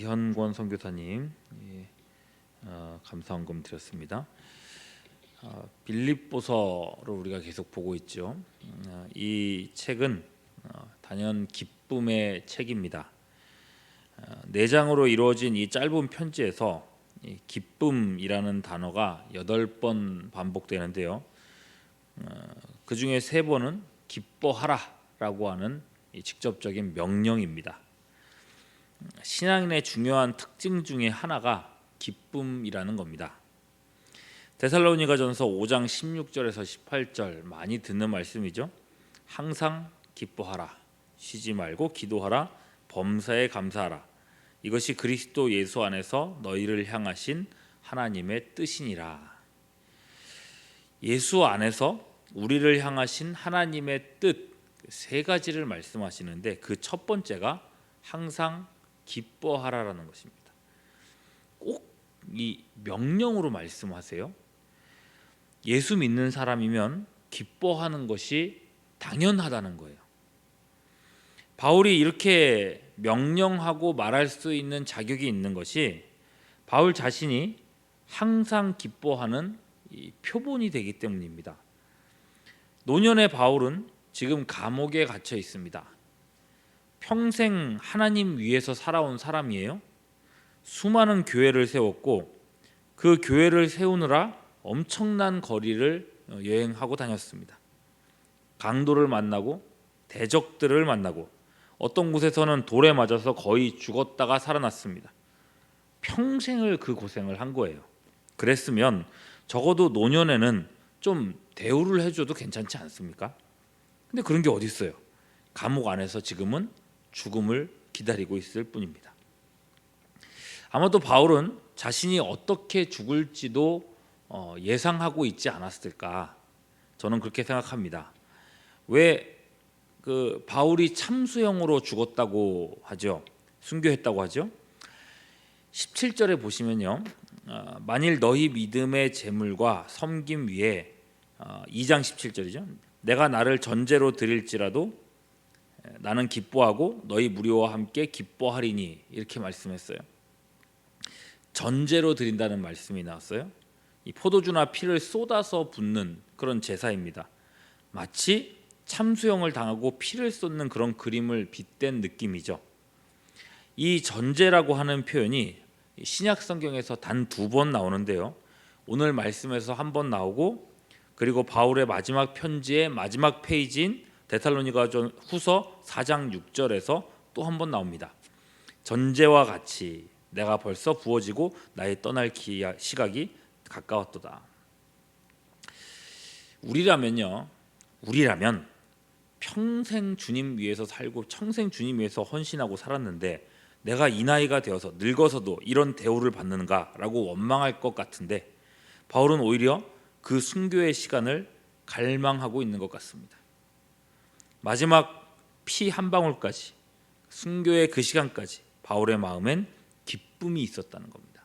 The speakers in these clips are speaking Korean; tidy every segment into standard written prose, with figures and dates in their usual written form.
이현권 선교사님 감사헌금 드렸습니다. 빌립보서를 우리가 계속 보고 있죠. 이 책은 단연 기쁨의 책입니다. 4장으로 이루어진 이 짧은 편지에서 이 기쁨이라는 단어가 8번 반복되는데요. 그 중에 3번은 기뻐하라라고 하는 이 직접적인 명령입니다. 신앙인의 중요한 특징 중에 하나가 기쁨이라는 겁니다. 데살로니가전서 5장 16절에서 18절 많이 듣는 말씀이죠. 항상 기뻐하라, 쉬지 말고 기도하라, 범사에 감사하라. 이것이 그리스도 예수 안에서 너희를 향하신 하나님의 뜻이니라. 예수 안에서 우리를 향하신 하나님의 뜻 3가지를 말씀하시는데 그 첫 번째가 항상 기뻐하라라는 것입니다. 꼭 이 명령으로 말씀하세요. 예수 믿는 사람이면 기뻐하는 것이 당연하다는 거예요. 바울이 이렇게 명령하고 말할 수 있는 자격이 있는 것이 바울 자신이 항상 기뻐하는 이 표본이 되기 때문입니다. 노년의 바울은 지금 감옥에 갇혀 있습니다. 평생 하나님 위해서 살아온 사람이에요. 수많은 교회를 세웠고 그 교회를 세우느라 엄청난 거리를 여행하고 다녔습니다. 강도를 만나고 대적들을 만나고 어떤 곳에서는 돌에 맞아서 거의 죽었다가 살아났습니다. 평생을 그 고생을 한 거예요. 그랬으면 적어도 노년에는 좀 대우를 해줘도 괜찮지 않습니까? 근데 그런 게 어디 있어요? 감옥 안에서 지금은 죽음을 기다리고 있을 뿐입니다. 아마도 바울은 자신이 어떻게 죽을지도 예상하고 있지 않았을까? 저는 그렇게 생각합니다. 왜 바울이 참수형으로 죽었다고 하죠? 순교했다고 하죠? 17절에 보시면요. 만일 너희 믿음의 재물과 섬김 위에 2장 17절이죠. 내가 나를 전제로 드릴지라도 나는 기뻐하고 너희 무리와 함께 기뻐하리니 이렇게 말씀했어요. 전제로 드린다는 말씀이 나왔어요. 이 포도주나 피를 쏟아서 붓는 그런 제사입니다. 마치 참수형을 당하고 피를 쏟는 그런 그림을 빗댄 느낌이죠. 이 전제라고 하는 표현이 신약 성경에서 단 2번 나오는데요. 오늘 말씀에서 1번 나오고 그리고 바울의 마지막 편지의 마지막 페이지인 데살로니가전 후서 4장 6절에서 또 1번 나옵니다. 전제와 같이 내가 벌써 부어지고 나의 떠날 시각이 가까웠도다. 우리라면 평생 주님 위해서 살고 평생 주님 위해서 헌신하고 살았는데 내가 이 나이가 되어서 늙어서도 이런 대우를 받는가라고 원망할 것 같은데 바울은 오히려 그 순교의 시간을 갈망하고 있는 것 같습니다. 마지막 피 한 방울까지 순교의 그 시간까지 바울의 마음엔 기쁨이 있었다는 겁니다.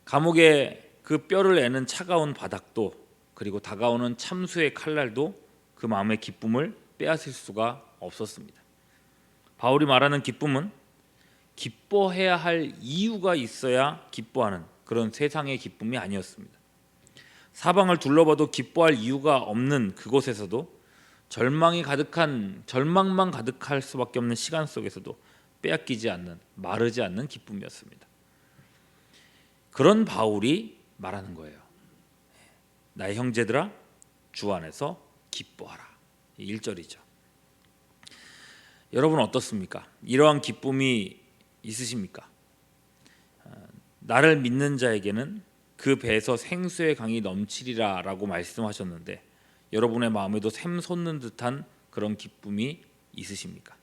감옥에 그 뼈를 애는 차가운 바닥도 그리고 다가오는 참수의 칼날도 그 마음의 기쁨을 빼앗을 수가 없었습니다. 바울이 말하는 기쁨은 기뻐해야 할 이유가 있어야 기뻐하는 그런 세상의 기쁨이 아니었습니다. 사방을 둘러봐도 기뻐할 이유가 없는 그곳에서도 절망만 가득할 수밖에 없는 시간 속에서도 빼앗기지 않는 마르지 않는 기쁨이었습니다. 그런 바울이 말하는 거예요. 나의 형제들아 주 안에서 기뻐하라. 1절이죠. 여러분 어떻습니까? 이러한 기쁨이 있으십니까? 나를 믿는 자에게는 그 배에서 생수의 강이 넘치리라 라고 말씀하셨는데 여러분의 마음에도 샘솟는 듯한 그런 기쁨이 있으십니까?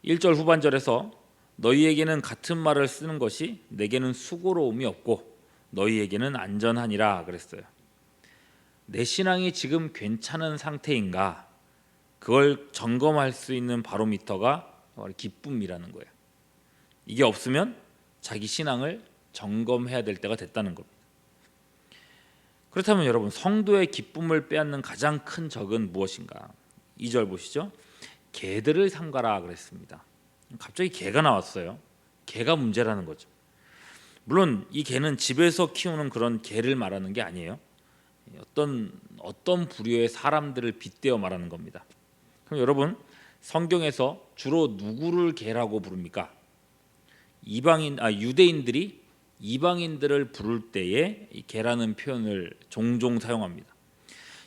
1절 후반절에서 너희에게는 같은 말을 쓰는 것이 내게는 수고로움이 없고 너희에게는 안전하니라 그랬어요. 내 신앙이 지금 괜찮은 상태인가? 그걸 점검할 수 있는 바로미터가 기쁨이라는 거예요. 이게 없으면 자기 신앙을 점검해야 될 때가 됐다는 겁니다. 그렇다면 여러분 성도의 기쁨을 빼앗는 가장 큰 적은 무엇인가? 2절 보시죠. 개들을 삼가라 그랬습니다. 갑자기 개가 나왔어요. 개가 문제라는 거죠. 물론 이 개는 집에서 키우는 그런 개를 말하는 게 아니에요. 어떤 부류의 사람들을 빗대어 말하는 겁니다. 그럼 여러분, 성경에서 주로 누구를 개라고 부릅니까? 유대인들이 이방인들을 부를 때에 이 개라는 표현을 종종 사용합니다.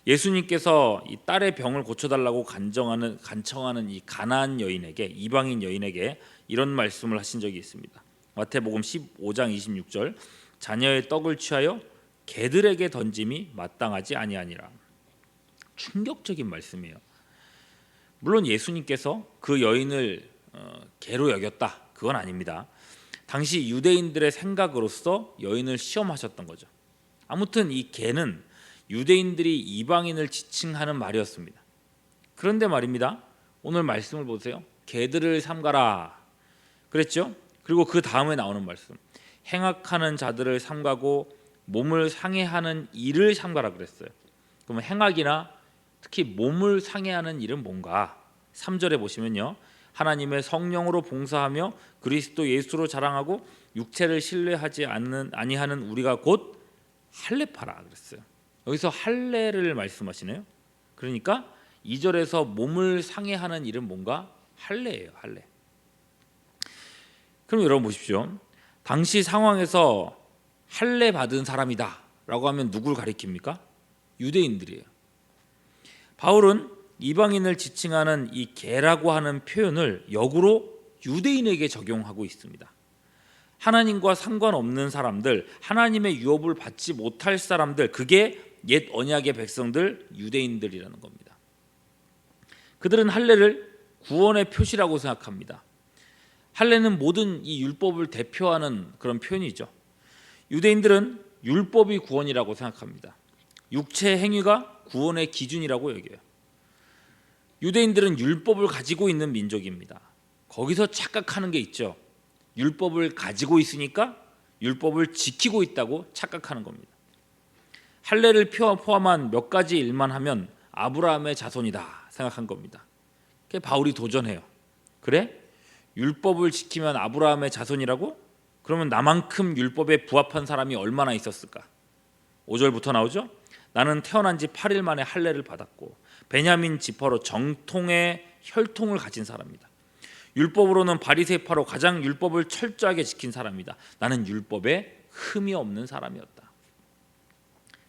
예수님께서 이 딸의 병을 고쳐달라고 간청하는 이 가나안 여인에게, 이방인 여인에게 이런 말씀을 하신 적이 있습니다. 마태복음 15장 26절, 자녀의 떡을 취하여 개들에게 던짐이 마땅하지 아니하니라. 충격적인 말씀이에요. 물론 예수님께서 그 여인을 개로 여겼다, 그건 아닙니다. 당시 유대인들의 생각으로서 여인을 시험하셨던 거죠. 아무튼 이 개는 유대인들이 이방인을 지칭하는 말이었습니다. 그런데 말입니다, 오늘 말씀을 보세요. 개들을 삼가라 그랬죠. 그리고 그 다음에 나오는 말씀, 행악하는 자들을 삼가고 몸을 상해하는 일을 삼가라 그랬어요. 그러면 행악이나 특히 몸을 상해하는 일은 뭔가? 3절에 보시면요, 하나님의 성령으로 봉사하며 그리스도 예수로 자랑하고 육체를 신뢰하지 아니하는 우리가 곧 할례파라 그랬어요. 여기서 할례를 말씀하시네요. 그러니까 2절에서 몸을 상해하는 일은 뭔가? 할례예요. 할례. 그럼 여러분 보십시오. 당시 상황에서 할례 받은 사람이다 라고 하면 누굴 가리킵니까? 유대인들이에요. 바울은 이방인을 지칭하는 이 개라고 하는 표현을 역으로 유대인에게 적용하고 있습니다. 하나님과 상관없는 사람들, 하나님의 유업을 받지 못할 사람들, 그게 옛 언약의 백성들, 유대인들이라는 겁니다. 그들은 할례를 구원의 표시라고 생각합니다. 할례는 모든 이 율법을 대표하는 그런 표현이죠. 유대인들은 율법이 구원이라고 생각합니다. 육체 행위가 구원의 기준이라고 여겨요. 유대인들은 율법을 가지고 있는 민족입니다. 거기서 착각하는 게 있죠. 율법을 가지고 있으니까 율법을 지키고 있다고 착각하는 겁니다. 할례를 포함한 몇 가지 일만 하면 아브라함의 자손이다 생각한 겁니다. 그게 바울이 도전해요. 그래? 율법을 지키면 아브라함의 자손이라고? 그러면 나만큼 율법에 부합한 사람이 얼마나 있었을까? 5절부터 나오죠. 나는 태어난 지 8일 만에 할례를 받았고 베냐민 지파로 정통의 혈통을 가진 사람이다. 율법으로는 바리새파로 가장 율법을 철저하게 지킨 사람이다. 나는 율법에 흠이 없는 사람이었다.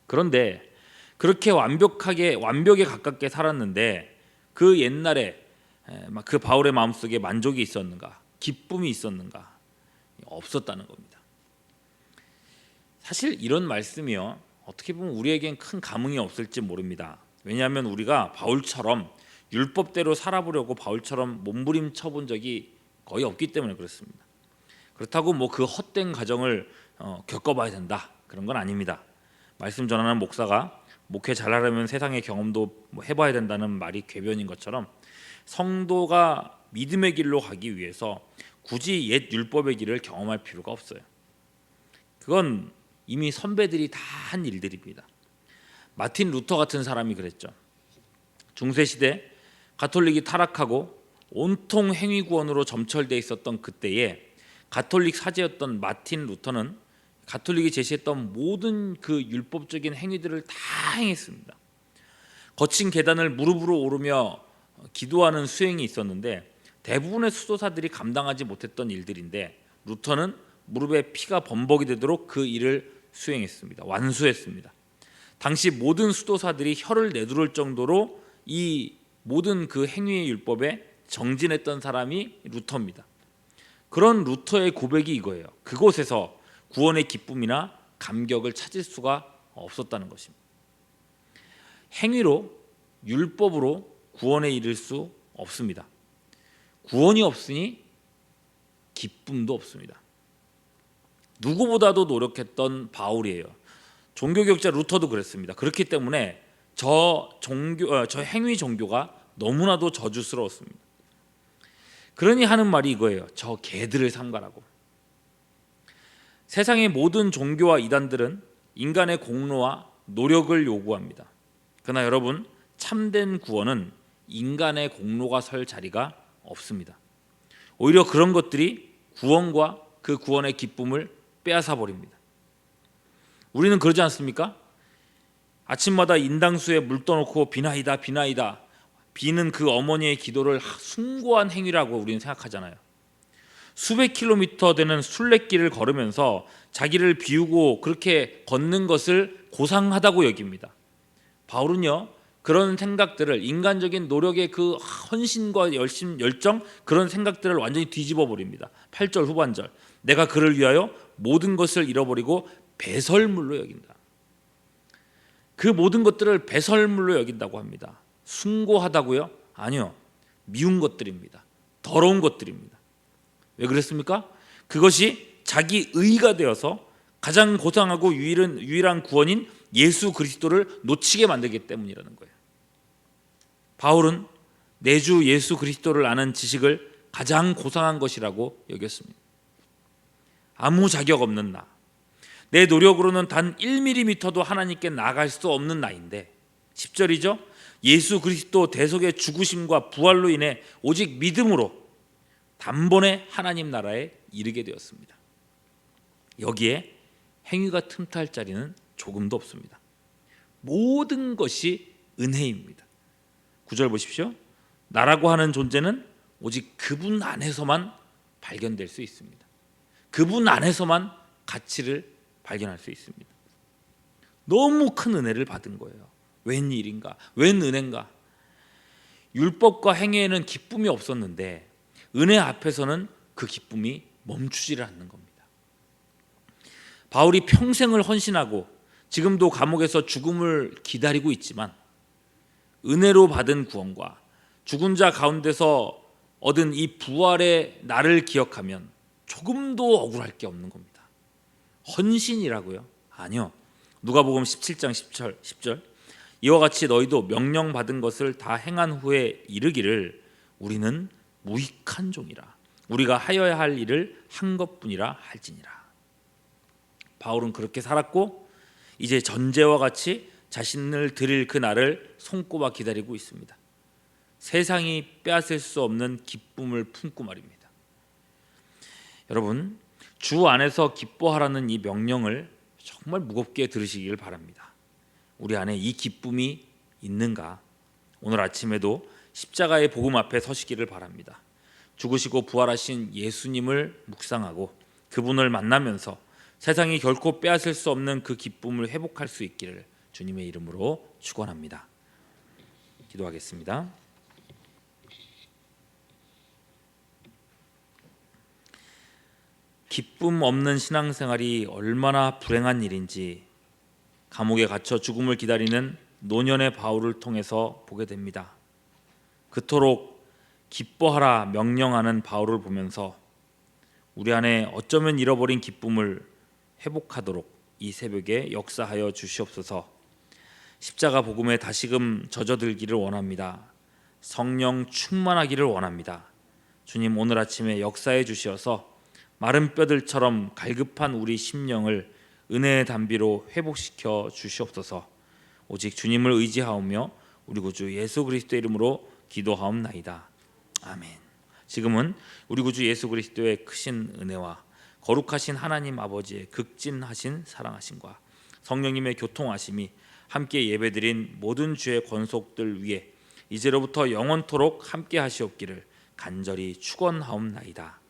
그런데 그렇게 완벽에 가깝게 살았는데 그 옛날에 그 바울의 마음속에 만족이 있었는가? 기쁨이 있었는가? 없었다는 겁니다. 사실 이런 말씀이요, 어떻게 보면 우리에겐 큰 감흥이 없을지 모릅니다. 왜냐하면 우리가 바울처럼 율법대로 살아보려고 바울처럼 몸부림쳐 본 적이 거의 없기 때문에 그렇습니다. 그렇다고 뭐 그 헛된 가정을 겪어봐야 된다, 그런 건 아닙니다. 말씀 전하는 목사가 목회 잘하려면 세상의 경험도 해봐야 된다는 말이 궤변인 것처럼 성도가 믿음의 길로 가기 위해서 굳이 옛 율법의 길을 경험할 필요가 없어요. 그건 이미 선배들이 다 한 일들입니다. 마틴 루터 같은 사람이 그랬죠. 중세시대 가톨릭이 타락하고 온통 행위구원으로 점철돼 있었던 그때에 가톨릭 사제였던 마틴 루터는 가톨릭이 제시했던 모든 그 율법적인 행위들을 다 행했습니다. 거친 계단을 무릎으로 오르며 기도하는 수행이 있었는데 대부분의 수도사들이 감당하지 못했던 일들인데 루터는 무릎에 피가 범벅이 되도록 그 일을 수행했습니다. 완수했습니다. 당시 모든 수도사들이 혀를 내두를 정도로 이 모든 그 행위의 율법에 정진했던 사람이 루터입니다. 그런 루터의 고백이 이거예요. 그곳에서 구원의 기쁨이나 감격을 찾을 수가 없었다는 것입니다. 행위로, 율법으로 구원에 이를 수 없습니다. 구원이 없으니 기쁨도 없습니다. 누구보다도 노력했던 바울이에요. 종교개혁자 루터도 그랬습니다. 그렇기 때문에 저 행위 종교가 너무나도 저주스러웠습니다. 그러니 하는 말이 이거예요. 저 개들을 삼가라고. 세상의 모든 종교와 이단들은 인간의 공로와 노력을 요구합니다. 그러나 여러분, 참된 구원은 인간의 공로가 설 자리가 없습니다. 오히려 그런 것들이 구원과 그 구원의 기쁨을 빼앗아 버립니다. 우리는 그러지 않습니까? 아침마다 인당수에 물 떠놓고 비나이다 비나이다 비는 그 어머니의 기도를 숭고한 행위라고 우리는 생각하잖아요. 수백 킬로미터 되는 순례길을 걸으면서 자기를 비우고 그렇게 걷는 것을 고상하다고 여깁니다. 바울은요, 그런 생각들을, 인간적인 노력의 그 헌신과 열정, 그런 생각들을 완전히 뒤집어 버립니다. 8절 후반절, 내가 그를 위하여 모든 것을 잃어버리고 배설물로 여긴다. 그 모든 것들을 배설물로 여긴다고 합니다. 숭고하다고요? 아니요, 미운 것들입니다. 더러운 것들입니다. 왜 그랬습니까? 그것이 자기 의가 되어서 가장 고상하고 유일한 구원인 예수 그리스도를 놓치게 만들기 때문이라는 거예요. 바울은 내 주 예수 그리스도를 아는 지식을 가장 고상한 것이라고 여겼습니다. 아무 자격 없는 나, 내 노력으로는 단 1mm도 하나님께 나아갈 수 없는 나인데, 10절이죠. 예수 그리스도 대속의 죽으심과 부활로 인해 오직 믿음으로 단번에 하나님 나라에 이르게 되었습니다. 여기에 행위가 틈탈 자리는 조금도 없습니다. 모든 것이 은혜입니다. 9절 보십시오. 나라고 하는 존재는 오직 그분 안에서만 발견될 수 있습니다. 그분 안에서만 가치를 발견할 수 있습니다. 너무 큰 은혜를 받은 거예요. 웬일인가? 웬 은혜인가? 율법과 행위에는 기쁨이 없었는데 은혜 앞에서는 그 기쁨이 멈추지를 않는 겁니다. 바울이 평생을 헌신하고 지금도 감옥에서 죽음을 기다리고 있지만 은혜로 받은 구원과 죽은 자 가운데서 얻은 이 부활의 나를 기억하면 조금도 억울할 게 없는 겁니다. 헌신이라고요? 아니요. 누가복음 17장 10절 이와 같이 너희도 명령받은 것을 다 행한 후에 이르기를 우리는 무익한 종이라 우리가 하여야 할 일을 한 것뿐이라 할지니라. 바울은 그렇게 살았고 이제 전제와 같이 자신을 드릴 그 날을 손꼽아 기다리고 있습니다. 세상이 빼앗을 수 없는 기쁨을 품고 말입니다. 여러분, 주 안에서 기뻐하라는 이 명령을 정말 무겁게 들으시길 바랍니다. 우리 안에 이 기쁨이 있는가? 오늘 아침에도 십자가의 복음 앞에 서시기를 바랍니다. 죽으시고 부활하신 예수님을 묵상하고 그분을 만나면서 세상이 결코 빼앗을 수 없는 그 기쁨을 회복할 수 있기를 주님의 이름으로 축원합니다. 기도하겠습니다. 기쁨 없는 신앙생활이 얼마나 불행한 일인지 감옥에 갇혀 죽음을 기다리는 노년의 바울을 통해서 보게 됩니다. 그토록 기뻐하라 명령하는 바울을 보면서 우리 안에 어쩌면 잃어버린 기쁨을 회복하도록 이 새벽에 역사하여 주시옵소서. 십자가 복음에 다시금 젖어들기를 원합니다. 성령 충만하기를 원합니다. 주님, 오늘 아침에 역사해 주시어서 마른 뼈들처럼 갈급한 우리 심령을 은혜의 단비로 회복시켜 주시옵소서. 오직 주님을 의지하오며 우리 구주 예수 그리스도의 이름으로 기도하옵나이다. 아멘. 지금은 우리 구주 예수 그리스도의 크신 은혜와 거룩하신 하나님 아버지의 극진하신 사랑하심과 성령님의 교통하심이 함께 예배드린 모든 주의 권속들 위에 이제로부터 영원토록 함께 하시옵기를 간절히 축원하옵나이다.